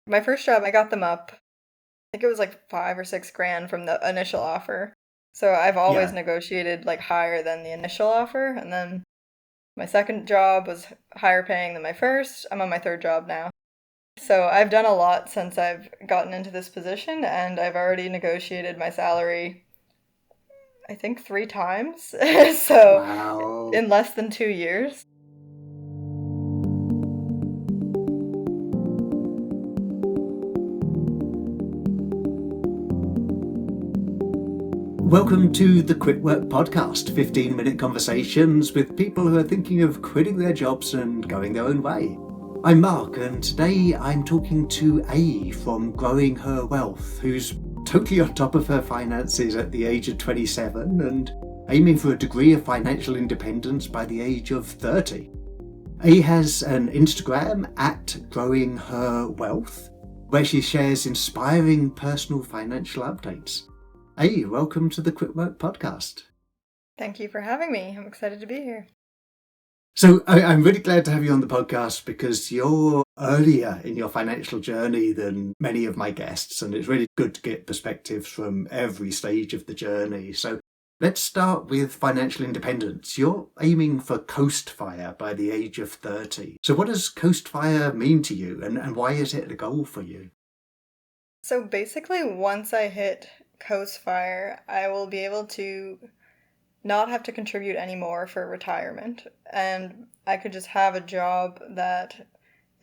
My first job, I got them up. I think it was like 5 or 6 grand from the initial offer. So I've always Yeah. negotiated like higher than the initial offer. And then my second job was higher paying than my first. I'm on my third job now. So I've done a lot since I've gotten into this position, and I've already negotiated my salary, I think 3 times. So Wow. in less than 2 years. Welcome to the Quit Work Podcast, 15-minute conversations with people who are thinking of quitting their jobs and going their own way. I'm Mark, and today I'm talking to A from Growing Her Wealth, who's totally on top of her finances at the age of 27 and aiming for a degree of financial independence by the age of 30. A has an Instagram at Growing Her Wealth, where she shares inspiring personal financial updates. Hey, welcome to the Quit Work Podcast. Thank you for having me. I'm excited to be here. So I'm really glad to have you on the podcast because you're earlier in your financial journey than many of my guests, and it's really good to get perspectives from every stage of the journey. So let's start with financial independence. You're aiming for coast fire by the age of 30. So what does coast fire mean to you, and why is it a goal for you? So basically, once I hit Coast Fire, I will be able to not have to contribute anymore for retirement. And I could just have a job that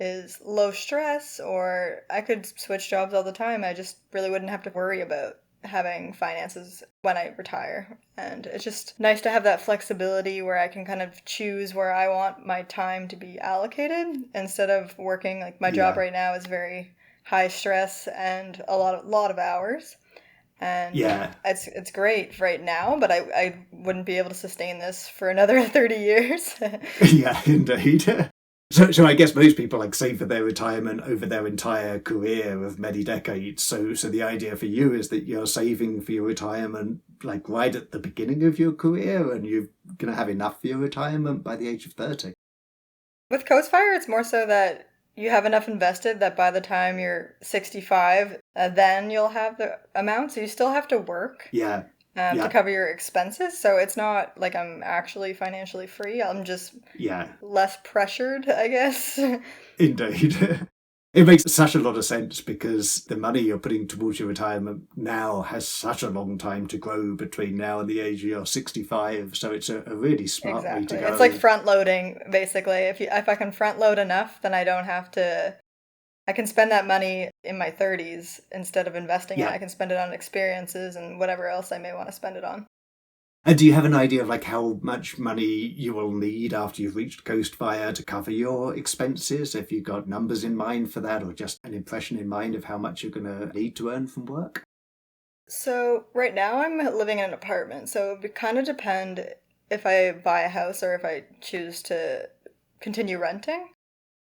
is low stress, or I could switch jobs all the time. I just really wouldn't have to worry about having finances when I retire. And it's just nice to have that flexibility where I can kind of choose where I want my time to be allocated instead of working. Like my job Yeah. right now is very high stress and a lot of hours. And Yeah. it's great right now, but I wouldn't be able to sustain this for another 30 years. Yeah, indeed. So I guess most people like save for their retirement over their entire career of many decades. So the idea for you is that you're saving for your retirement like right at the beginning of your career, and you're gonna have enough for your retirement by the age of 30. With Coast Fire, it's more so that you have enough invested that by the time you're 65, then you'll have the amount. So you still have to work Yeah, to yeah, cover your expenses. So it's not like I'm actually financially free. I'm just yeah, less pressured, I guess. indeed. It makes such a lot of sense because the money you're putting towards your retirement now has such a long time to grow between now and the age of you're 65. So it's a really smart way to Exactly. It's like go. front loading, basically. If I can front load enough, then I don't have to. I can spend that money in my 30s instead of investing it. Yeah. I can spend it on experiences and whatever else I may want to spend it on. And do you have an idea of like how much money you will need after you've reached Coast Fire to cover your expenses? Have you got numbers in mind for that, or just an impression in mind of how much you're going to need to earn from work? So right now I'm living in an apartment, so it would kind of depend if I buy a house or if I choose to continue renting.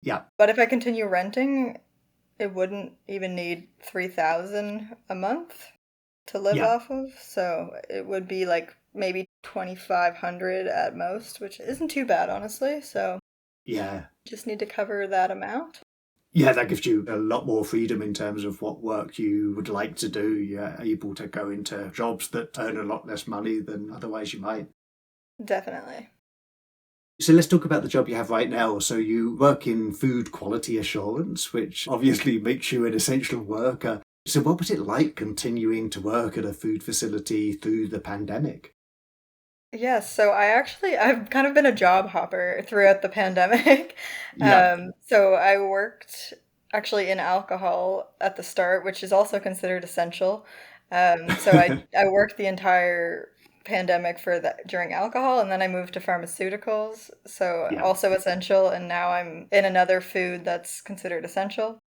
Yeah, But if I continue renting, it wouldn't even need 3,000 a month to live yeah, off of, so it would be like maybe 2,500 at most, which isn't too bad honestly. So yeah. just need to cover that amount. Yeah, that gives you a lot more freedom in terms of what work you would like to do. You're able to go into jobs that earn a lot less money than otherwise you might. Definitely. So let's talk about the job you have right now. So you work in food quality assurance, which obviously makes you an essential worker. So what was it like continuing to work at a food facility through the pandemic? Yes, so I've kind of been a job hopper throughout the pandemic. Yeah, So I worked actually in alcohol at the start, which is also considered essential. So I worked the entire pandemic for that during alcohol, and then I moved to pharmaceuticals, so yeah, also essential, and now I'm in another food that's considered essential.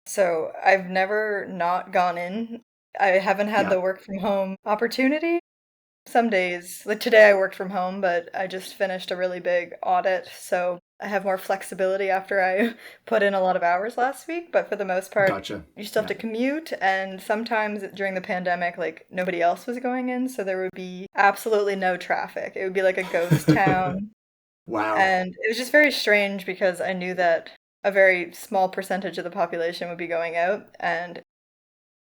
So I've never not gone in. I haven't had yeah. the work from home opportunity. Some days, like today, I worked from home, but I just finished a really big audit, so I have more flexibility after I put in a lot of hours last week. But for the most part, Gotcha. you still have Yeah. to commute, and sometimes during the pandemic, like nobody else was going in, so there would be absolutely no traffic. It would be like a ghost town, Wow. and it was just very strange because I knew that a very small percentage of the population would be going out. And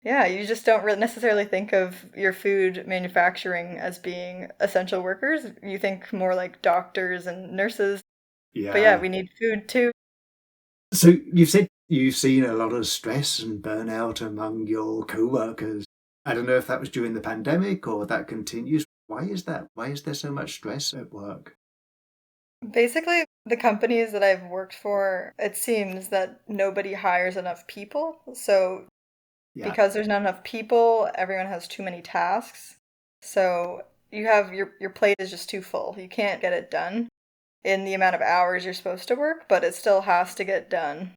yeah, you just don't really necessarily think of your food manufacturing as being essential workers. You think more like doctors and nurses. But yeah, Yeah. we need food too. So you've said you've seen a lot of stress and burnout among your co-workers. I don't know if that was during the pandemic or that continues. Why is that? Why is there so much stress at work? Basically, the companies that I've worked for, it seems that nobody hires enough people. So Yeah, because there's not enough people, everyone has too many tasks. So you have your plate is just too full. You can't get it done in the amount of hours you're supposed to work, but it still has to get done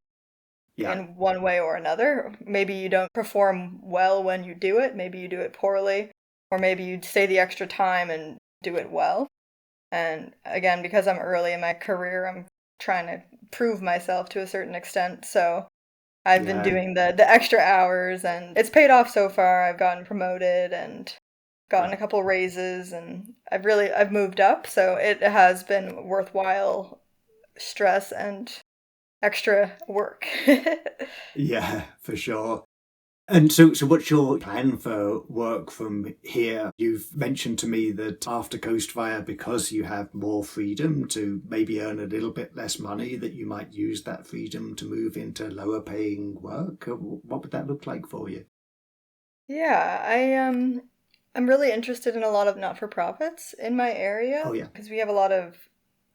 yeah, in one way or another. Maybe you don't perform well when you do it, maybe you do it poorly, or maybe you stay the extra time and do it well. And again, because I'm early in my career, I'm trying to prove myself to a certain extent. So I've been yeah, doing the extra hours and it's paid off so far. I've gotten promoted and gotten yeah. a couple raises and I've moved up, so it has been worthwhile stress and extra work. Yeah, for sure. And so what's your plan for work from here? You've mentioned to me that after Coastfire, because you have more freedom to maybe earn a little bit less money, that you might use that freedom to move into lower paying work. What would that look like for you? Yeah, I'm really interested in a lot of not-for-profits in my Oh, area yeah, because we have a lot of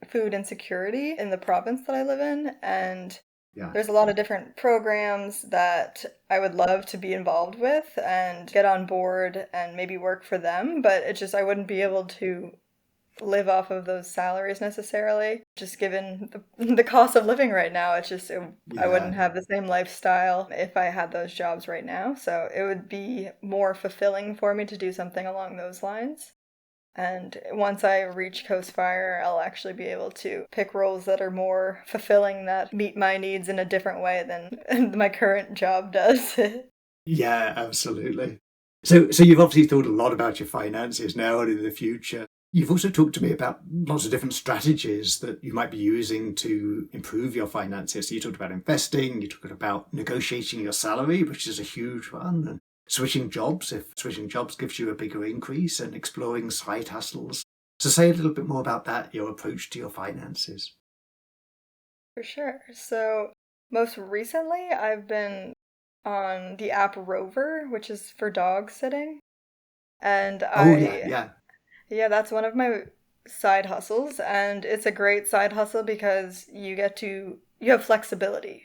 food insecurity in the province that I live in, and yeah, there's a lot of different programs that I would love to be involved with and get on board and maybe work for them, but it just I wouldn't be able to live off of those salaries necessarily. Just given the cost of living right now, I wouldn't yeah. have the same lifestyle if I had those jobs right now. So it would be more fulfilling for me to do something along those lines. And once I reach Coast Fire, I'll actually be able to pick roles that are more fulfilling, that meet my needs in a different way than my current job does. Yeah, absolutely. So you've obviously thought a lot about your finances now and in the future. You've also talked to me about lots of different strategies that you might be using to improve your finances. So you talked about investing, you talked about negotiating your salary, which is a huge one, and switching jobs if switching jobs gives you a bigger increase, and exploring side hustles. So say a little bit more about that, your approach to your finances. For sure. So, most recently, I've been on the app Rover, which is for dog sitting. And Oh yeah, yeah, yeah, that's one of my side hustles. And it's a great side hustle because you have flexibility.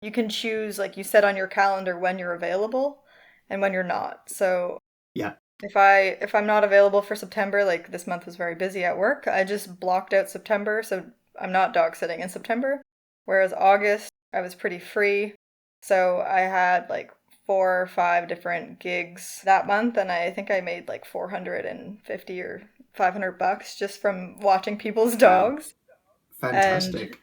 You can choose, like, you set on your calendar when you're available and when you're not. So, yeah, if I'm not available for September, like this month was very busy at work, I just blocked out September, so I'm not dog sitting in September. Whereas August, I was pretty free. So I had like 4 or 5 different gigs that month, and I think I made like 450 or $500 just from watching people's wow, dogs. And fantastic.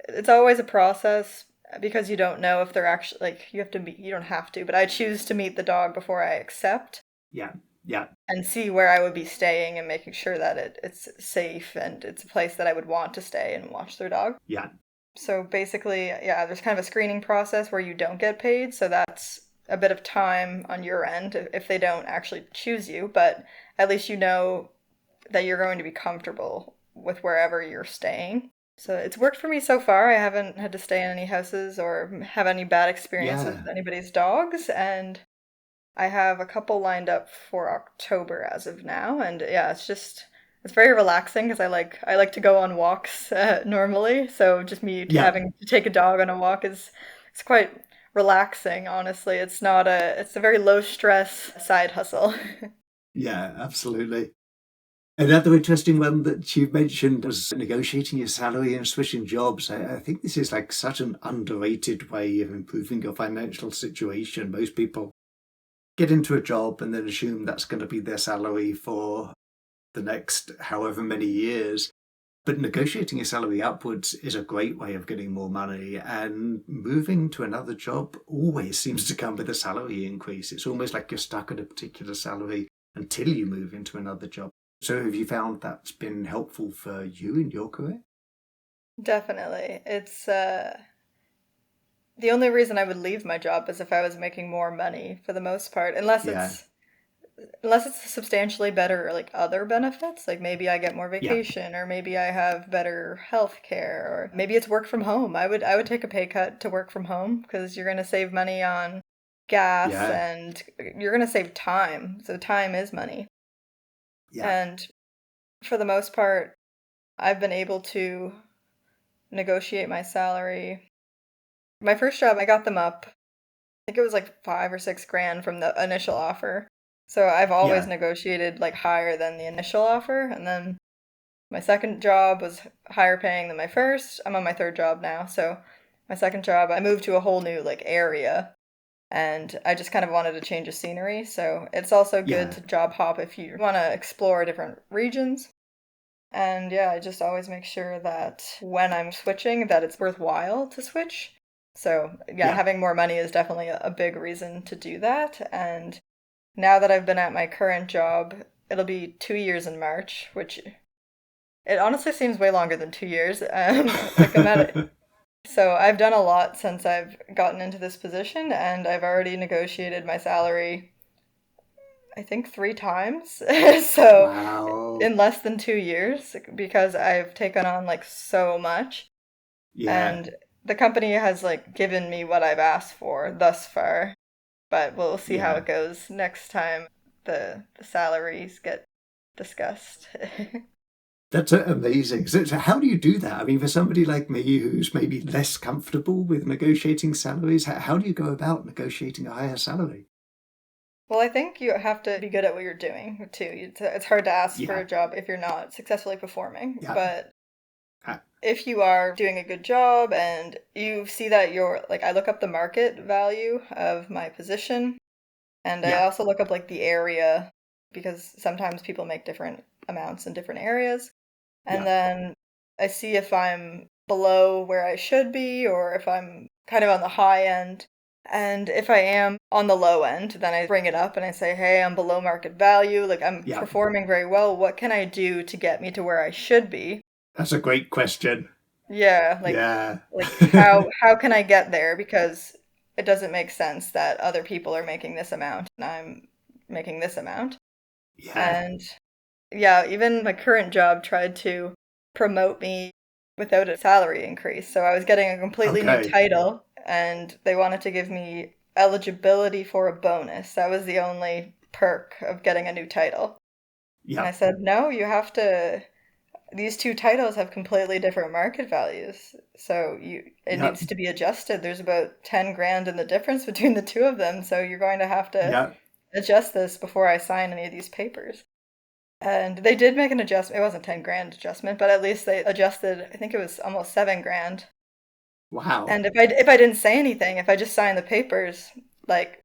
it's always a process because you don't know if they're actually like you don't have to, but I choose to meet the dog before I accept Yeah, yeah, and see where I would be staying and making sure that it's safe and it's a place that I would want to stay and watch their dog. yeah. So basically, yeah, there's kind of a screening process where you don't get paid, so that's a bit of time on your end if they don't actually choose you, but at least you know that you're going to be comfortable with wherever you're staying. So it's worked for me so far. I haven't had to stay in any houses or have any bad experience with Yeah, anybody's dogs, and I have a couple lined up for October as of now, and yeah, it's very relaxing because I like to go on walks normally, so just me yeah, having to take a dog on a walk is it's quite relaxing. Honestly, it's a very low stress side hustle. yeah, absolutely. Another interesting one that you mentioned was negotiating your salary and switching jobs. I think this is like such an underrated way of improving your financial situation. Most people get into a job and then assume that's going to be their salary for the next however many years. But negotiating your salary upwards is a great way of getting more money, and moving to another job always seems to come with a salary increase. It's almost like you're stuck at a particular salary until you move into another job. So have you found that's been helpful for you in your career? Definitely. The only reason I would leave my job is if I was making more money for the most part, Yeah. unless it's substantially better like other benefits, like maybe I get more Yeah. vacation or maybe I have better health care or maybe it's work from home. I would take a pay cut to work from home because you're going to save money on gas Yeah. and you're going to save time. So time is money. Yeah. And for the most part, I've been able to negotiate my salary. My first job, I got them up. I think it was like 5 or 6 grand from the initial offer. So I've always Yeah. negotiated like higher than the initial offer. And then my second job was higher paying than my first. I'm on my third job now. So my second job, I moved to a whole new like area and I just kind of wanted to change of scenery. So it's also good Yeah. to job hop if you want to explore different regions. And yeah, I just always make sure that when I'm switching that it's worthwhile to switch. So yeah, Yeah. having more money is definitely a big reason to do that. And now that I've been at my current job, it'll be 2 years in March, which it honestly seems way longer than 2 years. Like I'm at it. So I've done a lot since I've gotten into this position, and I've already negotiated my salary, I think 3 times. So Wow. in less than 2 years, because I've taken on like so much, Yeah. and the company has like given me what I've asked for thus far. But we'll see how Yeah. it goes next time the salaries get discussed. That's amazing. So how do you do that? I mean, for somebody like me who's maybe less comfortable with negotiating salaries, how do you go about negotiating a higher salary? Well, I think you have to be good at what you're doing too. It's hard to ask for a Yeah. job if you're not successfully performing. Yeah. But Uh, if you are doing a good job and you see that you're like, I look up the market value of my position and I yeah. also look up like the area because sometimes people make different amounts in different areas. And Yeah. then I see if I'm below where I should be or if I'm kind of on the high end. And if I am on the low end, then I bring it up and I say, hey, I'm below market value. Like I'm Yeah. performing very well. What can I do to get me to where I should be? That's a great question. Yeah, Yeah. like how can I get there? Because it doesn't make sense that other people are making this amount and I'm making this amount. Yeah. And yeah, even my current job tried to promote me without a salary increase. So I was getting a completely new Okay. title and they wanted to give me eligibility for a bonus. That was the only perk of getting a new title. And Yeah. I said, "No, you have to these two titles have completely different market values. So it Yeah. needs to be adjusted. There's about 10 grand in the difference between the two of them. So you're going to have to Yeah. adjust this before I sign any of these papers." And they did make an adjustment. It wasn't 10 grand adjustment, but at least they adjusted, I think it was almost 7 grand. Wow. And if I didn't say anything, if I just signed the papers, like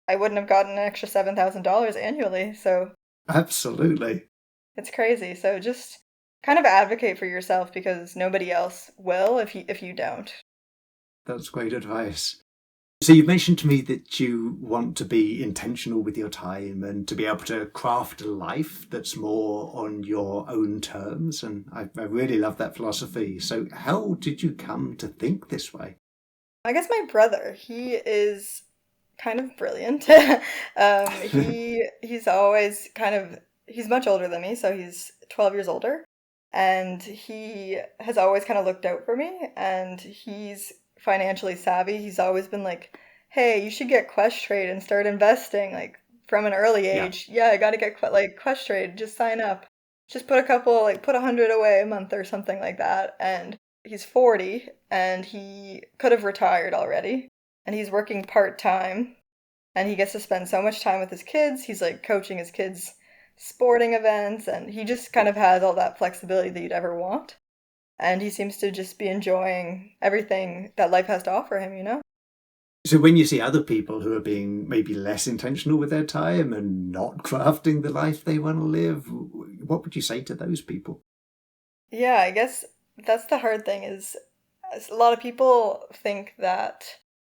I wouldn't have gotten an extra $7,000 annually. So Absolutely. it's crazy. So just kind of advocate for yourself because nobody else will if you don't. That's great advice. So you mentioned to me that you want to be intentional with your time and to be able to craft a life that's more on your own terms. And I really love that philosophy. So how did you come to think this way? I guess my brother, he is kind of brilliant. He's always kind of he's much older than me, so he's 12 years older, and he has always kind of looked out for me, and he's financially savvy. He's always been like, "Hey, you should get Quest Trade and start investing like from an early Yeah. age. Yeah, I got to get like Quest Trade. Just sign up. Just put 100 away a month or something like that." And he's 40 and he could have retired already and he's working part-time and he gets to spend so much time with his kids. He's like coaching his kids sporting events and he just kind of has all that flexibility that you'd ever want. And he seems to just be enjoying everything that life has to offer him, you know? So when you see other people who are being maybe less intentional with their time and not crafting the life they want to live, what would you say to those people? Yeah, I guess that's the hard thing is a lot of people think that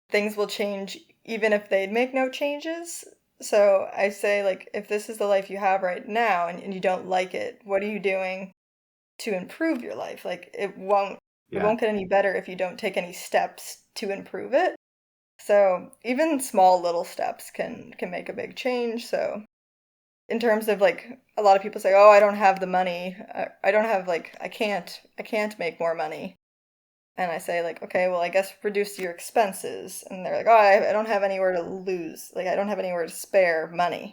things will change even if they make no changes. So I say like if this is the life you have right now and you don't like it, what are you doing to improve your life? Like it Yeah. won't get any better if you don't take any steps to improve it. So even small little steps can make a big change. So in terms of like a lot of people say, "Oh, I don't have the money. I don't have like I can't make more money." And I say like, "Okay, well, I guess reduce your expenses." And they're like, "Oh, I don't have anywhere to lose. Like I don't have anywhere to spare money."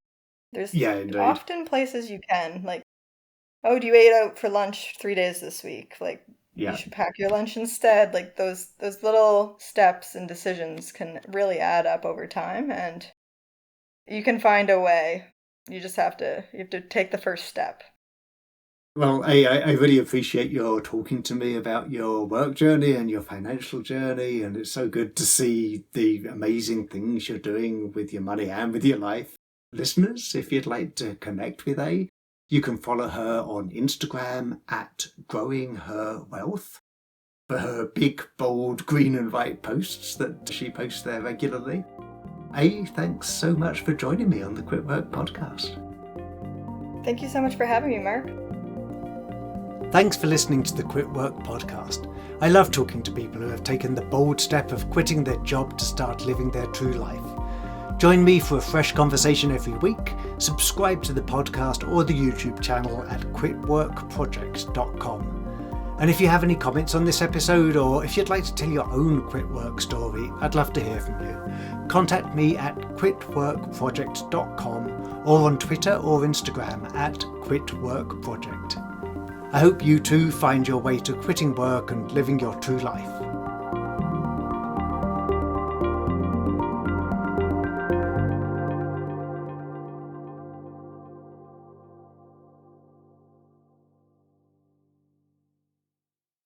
There's Yeah, indeed. often places you can like, "Oh, you ate out for lunch 3 days this week. Like you Yeah. should pack your lunch instead." Like those little steps and decisions can really add up over time, and you can find a way. You have to take the first step. Well, I really appreciate your talking to me about your work journey and your financial journey, and it's so good to see the amazing things you're doing with your money and with your life. Listeners, if you'd like to connect with A, you can follow her on Instagram at Growing Her Wealth for her big, bold green and white posts that she posts there regularly. A, thanks so much for joining me on the Quit Work podcast. Thank you so much for having me, Mark. Thanks for listening to the Quit Work podcast. I love talking to people who have taken the bold step of quitting their job to start living their true life. Join me for a fresh conversation every week. Subscribe to the podcast or the YouTube channel at quitworkproject.com. And if you have any comments on this episode, or if you'd like to tell your own quit work story, I'd love to hear from you. Contact me at quitworkproject.com or on Twitter or Instagram at quitworkproject. I hope you too find your way to quitting work and living your true life.